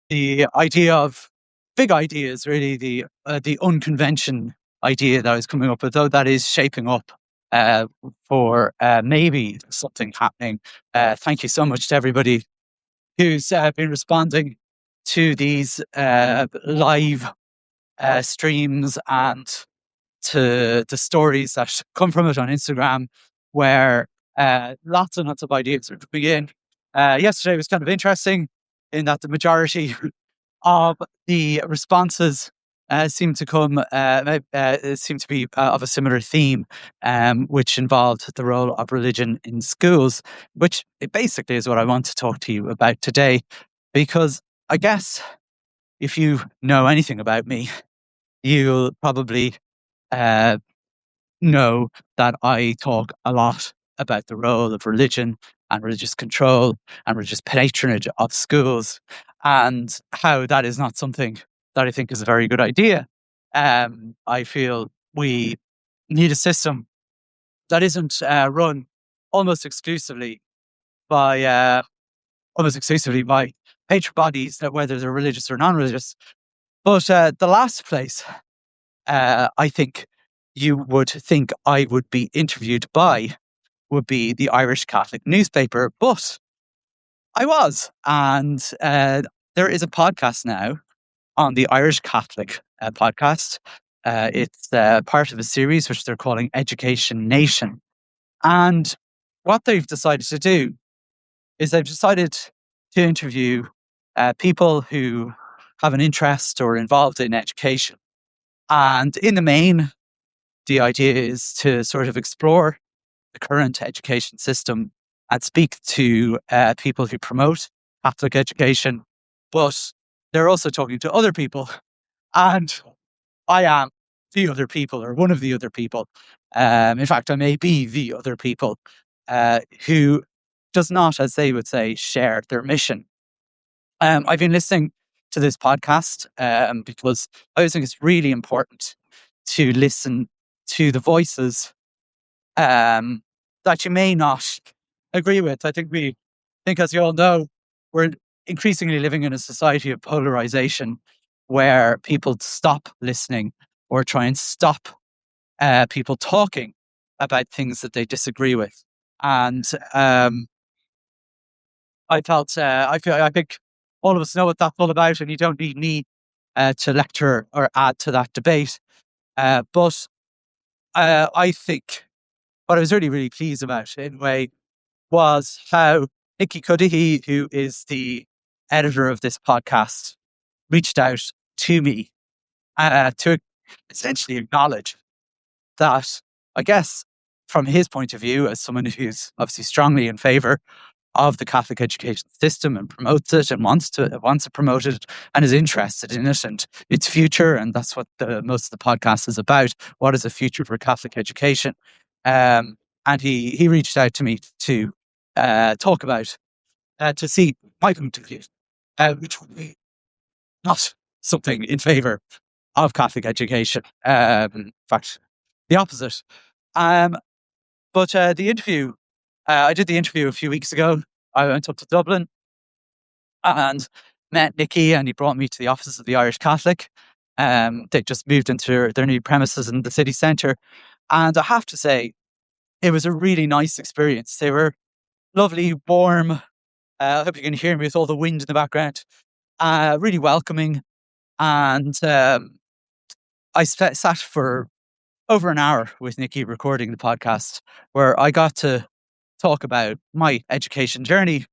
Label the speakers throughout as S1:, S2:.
S1: the idea of big ideas, really the unconvention idea that I was coming up with, though that is shaping up for maybe something happening. Thank you so much to everybody who's been responding to these live streams and to the stories that come from it on Instagram, where lots and lots of ideas are coming in. Yesterday was kind of interesting in that the majority of the responses seem to be of a similar theme, which involved the role of religion in schools, which basically is what I want to talk to you about today. Because I guess if you know anything about me, you'll probably uh, know that I talk a lot about the role of religion and religious control and religious patronage of schools, and how that is not something that I think is a very good idea. I feel we need a system that isn't run almost exclusively by patron bodies, that whether they're religious or non-religious. But the last place I think you would think I would be interviewed by would be the Irish Catholic newspaper, but I was. And there is a podcast now on the Irish Catholic podcast. It's part of a series which they're calling Education Nation. And what they've decided to do is they've decided to interview people who have an interest or are involved in education. And in the main, the idea is to sort of explore the current education system and speak to people who promote Catholic education, but they're also talking to other people. And I am the other people, or one of the other people. In fact, I may be the other people who does not, as they would say, share their mission. I've been listening to this podcast because I always think it's really important to listen to the voices that you may not agree with. I think, as you all know, we're increasingly living in a society of polarization where people stop listening or try and stop people talking about things that they disagree with. And I think all of us know what that's all about, and you don't need me to lecture or add to that debate. But I think what I was really, really pleased about, in a way, was how Nikki Cudahy, who is the editor of this podcast, reached out to me to essentially acknowledge that, I guess, from his point of view, as someone who's obviously strongly in favour of the Catholic education system and promotes it and wants to promote it and is interested in it and its future, and that's what most of the podcast is about. What is the future for Catholic education? And he reached out to me to talk about to see my point of view, which would be not something in favour of Catholic education. In fact, the opposite. Um, but the interview, I did the interview a few weeks ago. I went up to Dublin and met Nicky, and he brought me to the offices of the Irish Catholic. They just moved into their new premises in the city centre. And I have to say, it was a really nice experience. They were lovely, warm. I hope you can hear me with all the wind in the background. Really welcoming. And I sat for over an hour with Nicky recording the podcast, where I got to talk about my education journey.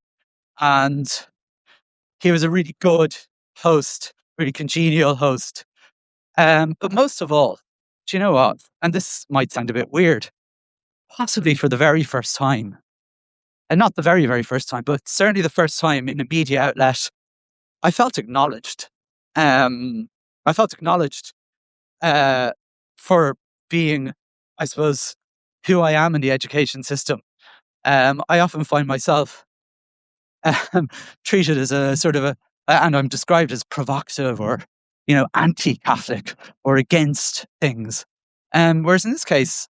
S1: And he was a really good host, really congenial host. But most of all, do you know what? And this might sound a bit weird, possibly for the very first time, and not the very, very first time, but certainly the first time in a media outlet, I felt acknowledged. I felt acknowledged for being, I suppose, who I am in the education system. I often find myself treated as a sort of and I'm described as provocative or, anti-Catholic or against things. Whereas in this case,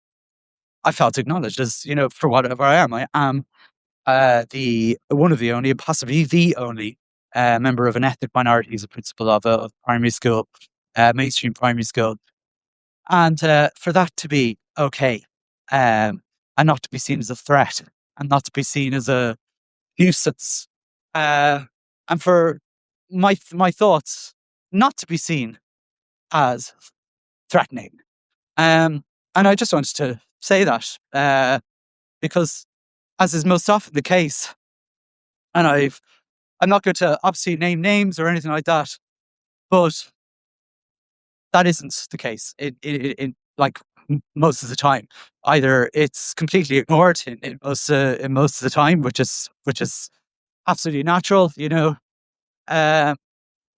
S1: I felt acknowledged as, for whatever I am. I am the one of the only, and possibly the only a member of an ethnic minority, he's a principal of a primary school, mainstream primary school. And for that to be okay, and not to be seen as a threat, and not to be seen as a nuisance, uh, and for my thoughts not to be seen as threatening. And I just wanted to say that because, as is most often the case, and I'm not going to obviously name names or anything like that, but that isn't the case in like most of the time. Either it's completely ignored in most of the time, which is absolutely natural, uh,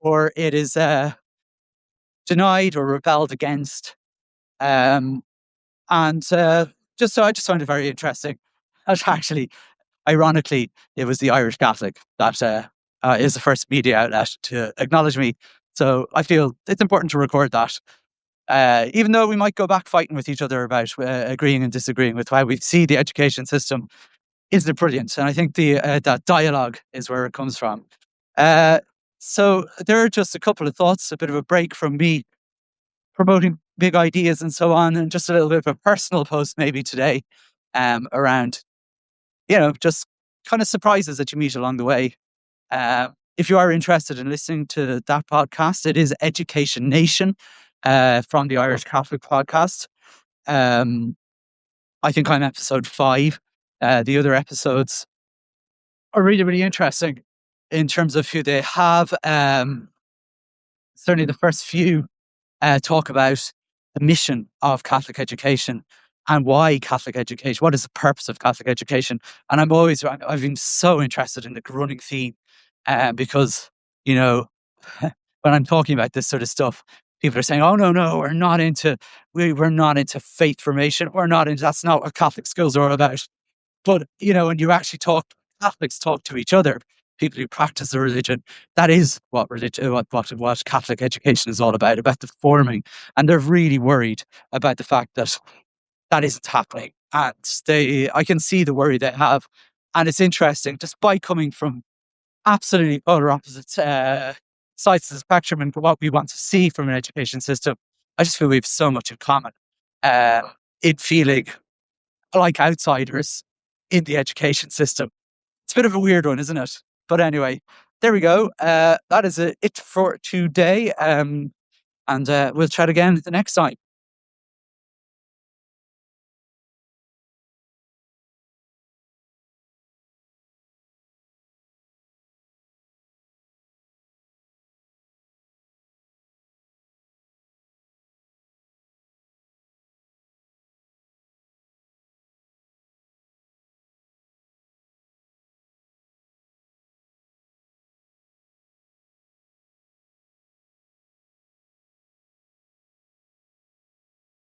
S1: or it is denied or rebelled against. Um, and just so I just found it very interesting. That actually, ironically, it was the Irish Catholic that is the first media outlet to acknowledge me. So I feel it's important to record that. Even though we might go back fighting with each other about agreeing and disagreeing with how we see the education system, isn't it brilliant? And I think that dialogue is where it comes from. Uh, so there are just a couple of thoughts, a bit of a break from me promoting big ideas and so on, and just a little bit of a personal post maybe today around, just kind of surprises that you meet along the way. If you are interested in listening to that podcast, it is Education Nation from the Irish Catholic podcast. I think I'm episode 5. The other episodes are really, really interesting in terms of who they have. Certainly the first few talk about the mission of Catholic education and why Catholic education, what is the purpose of Catholic education. And I've been so interested in the running theme because, you know, when I'm talking about this sort of stuff, people are saying, "Oh no, we're not into faith formation. That's not what Catholic schools are all about." But when you actually Catholics talk to each other, people who practice the religion. That is what religion, what Catholic education is all about the forming. And they're really worried about the fact that that isn't happening. And I can see the worry they have. And it's interesting, despite coming from absolutely polar opposite sides of the spectrum and what we want to see from an education system, I just feel we have so much in common uh, in feeling like outsiders in the education system. It's a bit of a weird one, isn't it? But anyway, there we go. That is it for today. And we'll chat again the next time.